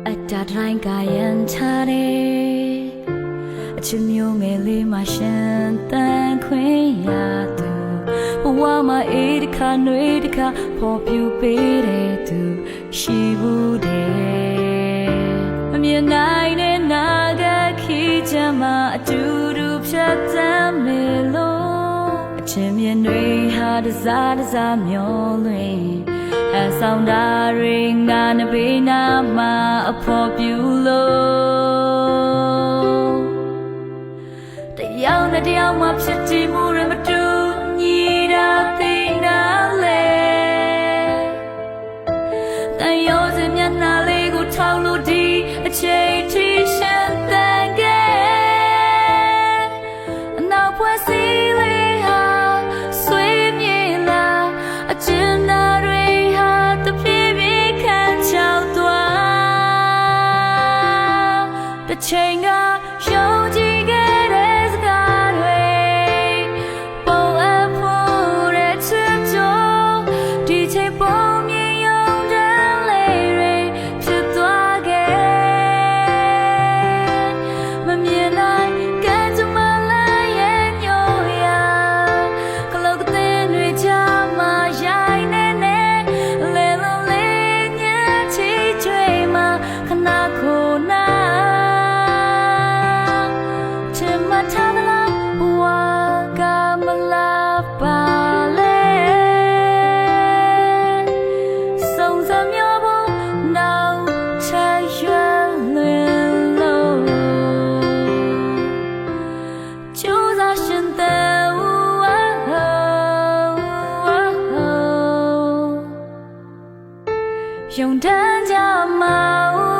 အတာတိုင်းကယံချတယ်အချစ်မျိုးငယ်လေးမှရှင်တန်ခွင့်ရသူဘဝမှာအေးတစ်ခါနှွေးတစ်ခါပေါ်ပြူပေးတဲ့သူရှိဘူးတယ်မမြင်နိုင်တဲ့နာဂခီးချမ်းမှာအတူတူဖြတ်သန်းမေလို့အချင်းမြင်တွေဟာတစားတစားမျောလွင်အဆောင်တာတွေငါနဘေးနာမှာအဖို့ပြူလို့တယောက်နဲ့တယောက်မှဖြစ်တည်မှုရမတူညီတာသိနာလေတန်ရောစမျက်နှာလေးကိုထောက်လို့ဒီအချိန်ထိရှင်တန်ခဲ့အနောက်ဖွဲ့စည်းလေးဟာဆွေးမြေလာအကျဉ်းသားတွေဟာတပြေးပြေးခံချောက်သွားတစ်ချိန်ကယုံကြည်ခဲ့တဲ့စကားတွေပုံအပ်ဖို့တဲ့ချစ်ကြိုးဒီချိန်ပုံမြင်ယုံတယ်လေးတွေဖြစ်သွားခဲ့မမြင်နိုင်ကဲကြမလာရဲ့ညို့ရာကလောက်ကတဲ့တွေချမှာရိုင်းနေနေလေလုံးလေးညချီချွေမှာခဏခိုနာထားသလားဘဝကမလာပါလေစုံစမ်းမျောဖို့နောက်ချရွယ်လွင်လို့ကြိုးစားရှင်တဲ့ယုံတန်းကြမှာ